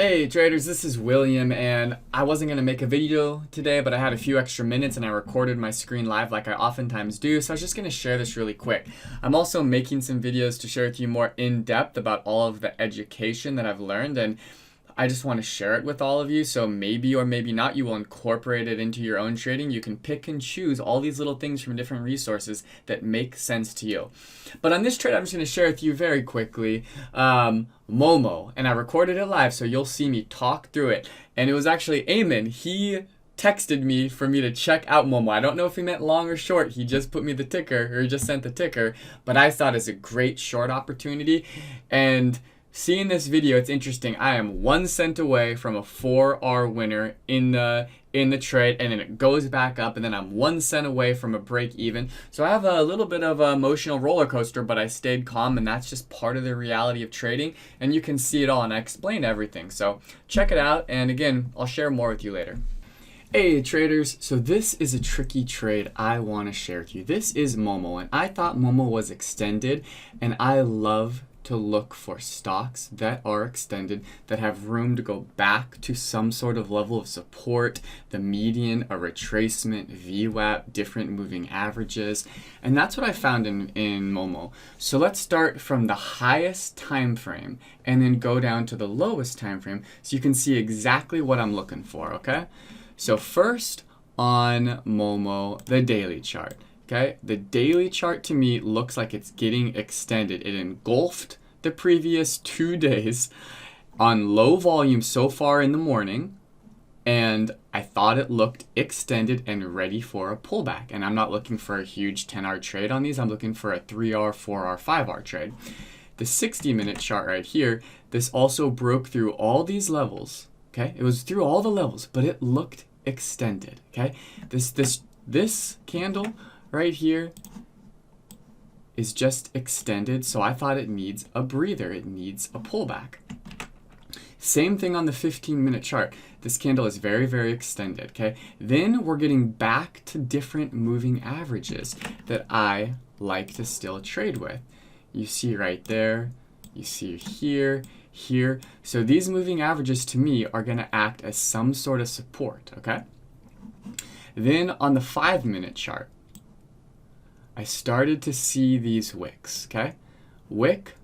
Hey traders, this is William, and I wasn't going to make a video today, but I had a few extra minutes and I recorded my screen live like I oftentimes do, so I was just going to share this really quick. I'm also making some videos to share with you more in depth about all of the education that I've learned, and I just want to share it with all of you, so maybe or maybe not you will incorporate it into your own trading. You can pick and choose all these little things from different resources that make sense to you. But on this trade, I'm just going to share with you very quickly MOMO, and I recorded it live, so you'll see me talk through it. And it was actually Eamon. He texted me for me to check out MOMO. I don't know if he meant long or short. He just put me the ticker, or he just sent the ticker, but I thought it's a great short opportunity. And seeing this video, it's interesting. I am 1 cent away from a 4R winner in the trade, and then it goes back up, and then I'm 1 cent away from a break even. So I have a little bit of an emotional roller coaster, but I stayed calm, and that's just part of the reality of trading, and you can see it all, and I explain everything. So check it out, and again, I'll share more with you later. Hey traders, so this is a tricky trade I want to share with you. This is MOMO, and I thought MOMO was extended, and I love to look for stocks that are extended, that have room to go back to some sort of level of support, the median, a retracement, VWAP, different moving averages, and that's what I found in MOMO. So let's start from the highest time frame and then go down to the lowest time frame so you can see exactly what I'm looking for, okay? So first on MOMO, the daily chart. Okay, the daily chart to me looks like it's getting extended. It engulfed the previous 2 days on low volume so far in the morning, and I thought it looked extended and ready for a pullback. And I'm not looking for a huge 10-hour trade on these. I'm looking for a 3R, 4R, 5R trade. The 60-minute chart right here, this also broke through all these levels. Okay, it was through all the levels, but it looked extended. Okay, this candle right here is just extended, so I thought it needs a breather. It needs a pullback. Same thing on the 15-minute chart. This candle is very, very extended, okay? Then we're getting back to different moving averages that I like to still trade with. You see right there, you see here, here. So these moving averages to me are gonna act as some sort of support, okay? Then on the 5-minute chart, I started to see these wicks, okay? Wick,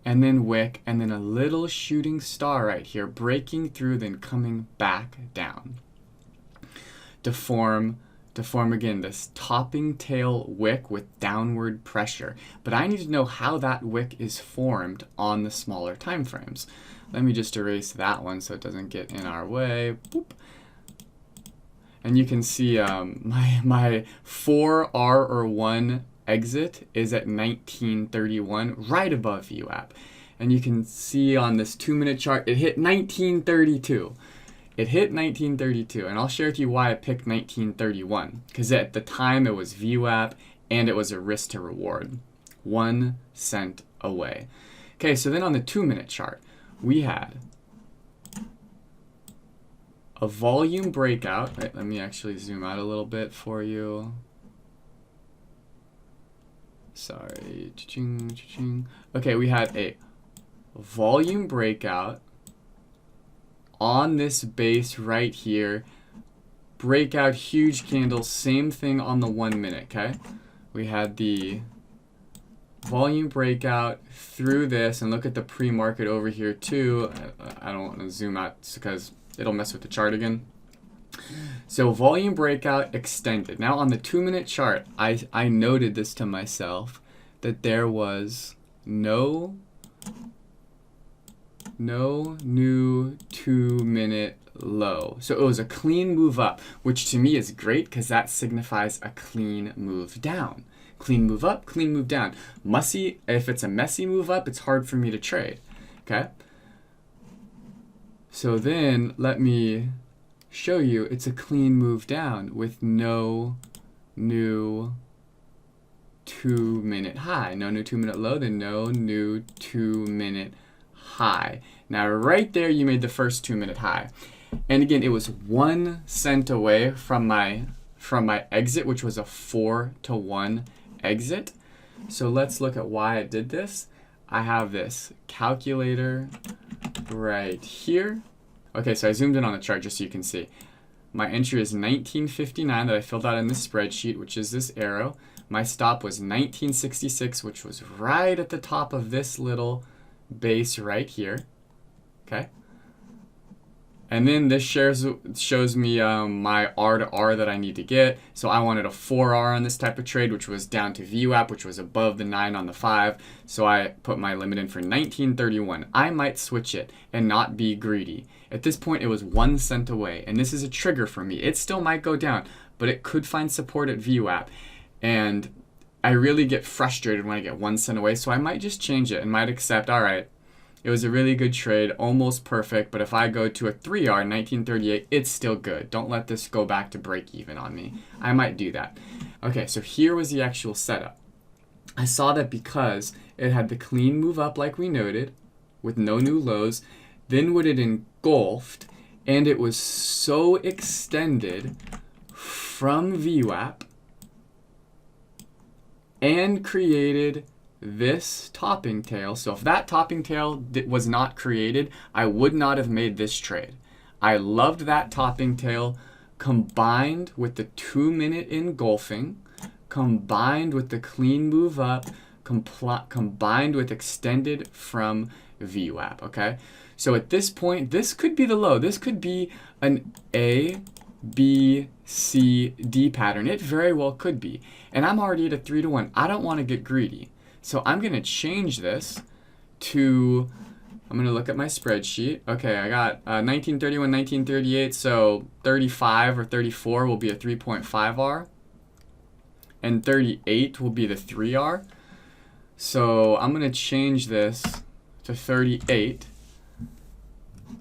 and then a little shooting star right here, breaking through, then coming back down. To form again this topping tail wick with downward pressure. But I need to know how that wick is formed on the smaller time frames. Let me just erase that one so it doesn't get in our way. Boop. And you can see my 4R or 1 exit is at 1931, right above VWAP. And you can see on this 2-minute chart, it hit 1932. It hit 1932, and I'll share with you why I picked 1931. Because at the time, it was VWAP, and it was a risk to reward. 1 cent away. Okay, so then on the 2-minute chart, we had a volume breakout. Right, let me actually zoom out a little bit for you. Sorry. Cha-ching, cha-ching. Okay, we had a volume breakout on this base right here. Breakout, huge candle, same thing on the 1 minute, okay? We had the volume breakout through this, and look at the pre-market over here too. I don't want to zoom out because it'll mess with the chart again. So volume breakout extended. Now on the 2-minute chart, I noted this to myself, that there was no new 2-minute low. So it was a clean move up, which to me is great because that signifies a clean move down. Clean move up, clean move down. Messy, if it's a messy move up, it's hard for me to trade, okay? So then let me show you it's a clean move down with no new 2-minute high. No new 2-minute low, then no new 2-minute high. Now right there you made the first 2-minute high. And again, it was 1 cent away from my exit, which was a 4-to-1 exit. So let's look at why I did this. I have this calculator right here. Okay, so I zoomed in on the chart just so you can see. My entry is 1959 that I filled out in this spreadsheet, which is this arrow. My stop was 1966, which was right at the top of this little base right here. Okay. And then this shows me my R to R that I need to get. So I wanted a 4R on this type of trade, which was down to VWAP, which was above the 9 on the 5. So I put my limit in for 1931. I might switch it and not be greedy. At this point, it was 1 cent away. And this is a trigger for me. It still might go down, but it could find support at VWAP. And I really get frustrated when I get 1 cent away. So I might just change it and might accept, all right, it was a really good trade, almost perfect, but if I go to a 3R, 1938, it's still good. Don't let this go back to break even on me. I might do that. Okay, so here was the actual setup. I saw that because it had the clean move up like we noted, with no new lows, then what it engulfed, and it was so extended from VWAP and created this topping tail. So if that topping tail was not created, I would not have made this trade. I loved that topping tail combined with the 2-minute engulfing, combined with the clean move up, combined with extended from VWAP, okay? So at this point, this could be the low. This could be an A, B, C, D pattern. It very well could be. And I'm already at a 3-to-1. I don't want to get greedy. So I'm going to change this to, I'm going to look at my spreadsheet. Okay, I got 1931, 1938, so 35 or 34 will be a 3.5R. And 38 will be the 3R. So I'm going to change this to 38.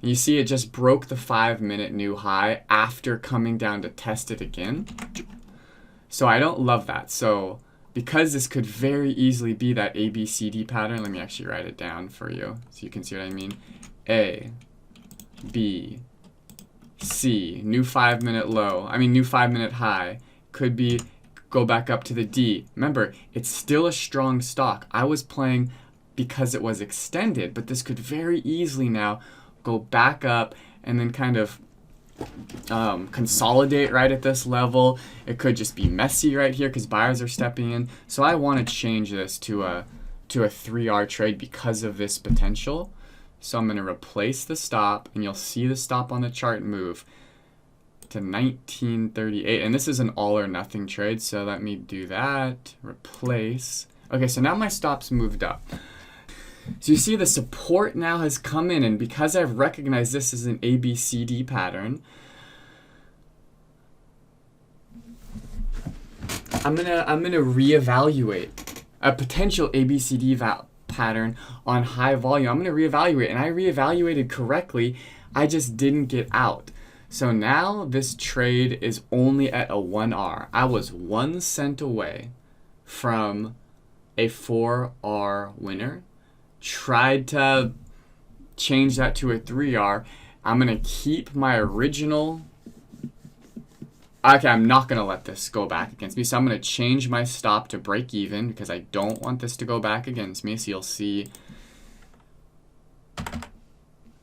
You see it just broke the 5-minute new high after coming down to test it again. So I don't love that. So because this could very easily be that ABCD pattern, let me actually write it down for you so you can see what I mean. A, B, C, new 5-minute low, new 5-minute high, could be go back up to the D. Remember, it's still a strong stock. I was playing because it was extended, but this could very easily now go back up and then kind of consolidate right at this level. It could just be messy right here because buyers are stepping in. So I want to change this to a 3R trade because of this potential. So I'm going to replace the stop, and you'll see the stop on the chart move to 1938. And this is an all or nothing trade, so let me do that. Replace. Okay, so now my stop's moved up. So you see the support now has come in, and because I've recognized this as an ABCD pattern, I'm gonna reevaluate a potential ABCD pattern on high volume. I'm gonna reevaluate, and I reevaluated correctly. I just didn't get out. So now this trade is only at a 1R. I was 1 cent away from a 4R winner. Tried to change that to a 3R. I'm going to keep my original. Okay, I'm not going to let this go back against me. So I'm going to change my stop to break even because I don't want this to go back against me. So you'll see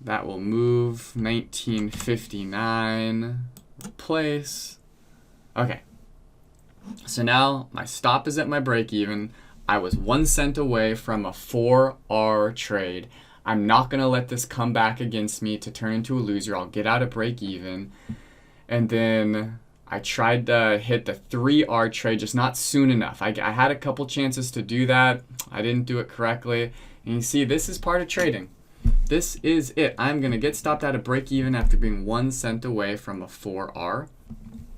that will move 1959, replace. Okay. So now my stop is at my break even. I was 1 cent away from a 4R trade. I'm not going to let this come back against me to turn into a loser. I'll get out at break even. And then I tried to hit the 3R trade, just not soon enough. I had a couple chances to do that. I didn't do it correctly. And you see, this is part of trading. This is it. I'm going to get stopped out at break even after being 1 cent away from a 4R.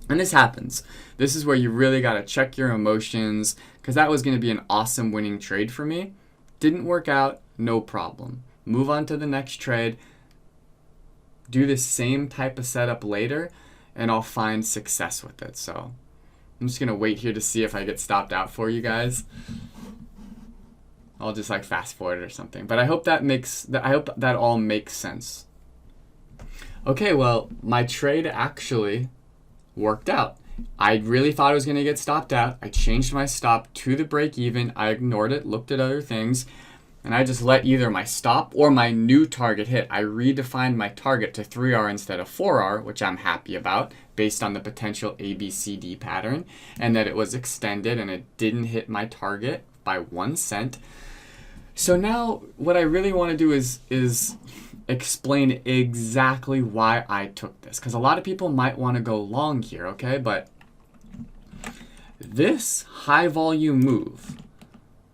And this happens. This is where you really got to check your emotions, because that was going to be an awesome winning trade for me. Didn't work out, no problem. Move on to the next trade. Do the same type of setup later, and I'll find success with it. So I'm just going to wait here to see if I get stopped out for you guys. I'll just fast forward or something. But I hope that all makes sense. Okay, well, my trade actually worked out. I really thought I was going to get stopped out. I changed my stop to the break even. I ignored it, looked at other things, and I just let either my stop or my new target hit. I redefined my target to 3R instead of 4R, which I'm happy about based on the potential ABCD pattern, and that it was extended and it didn't hit my target by 1 cent. So now what I really want to do is explain exactly why I took this, because a lot of people might want to go long here, okay? But this high volume move,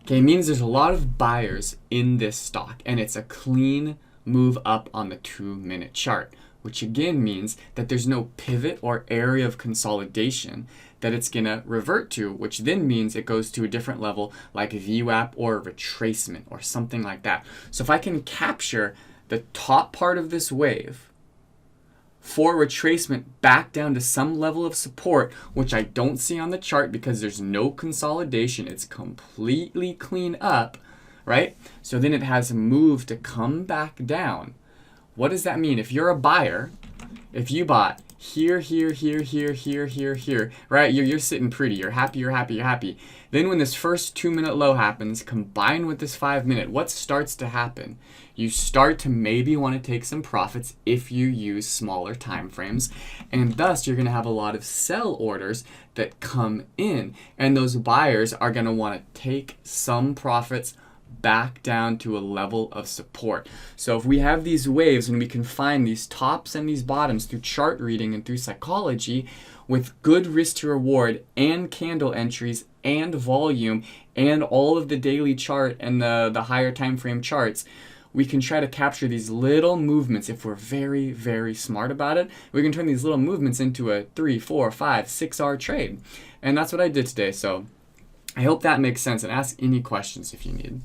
okay, means there's a lot of buyers in this stock, and it's a clean move up on the 2-minute chart, which again means that there's no pivot or area of consolidation that it's gonna revert to, which then means it goes to a different level like VWAP or a retracement or something like that. So if I can capture the top part of this wave for retracement back down to some level of support, which I don't see on the chart because there's no consolidation, it's completely clean up, right? So then it has moved to come back down. What does that mean? If you're a buyer, if you bought here, here, here, here, here, here, here, right? You're sitting pretty, you're happy, you're happy, you're happy. Then when this first 2-minute low happens, combined with this 5-minute, what starts to happen? You start to maybe want to take some profits if you use smaller time frames, and thus you're going to have a lot of sell orders that come in, and those buyers are going to want to take some profits back down to a level of support. So if we have these waves and we can find these tops and these bottoms through chart reading and through psychology with good risk to reward and candle entries and volume and all of the daily chart and the higher time frame charts, we can try to capture these little movements. If we're very, very smart about it, we can turn these little movements into a 3, 4, 5, 6R trade. And that's what I did today. So I hope that makes sense, and ask any questions if you need.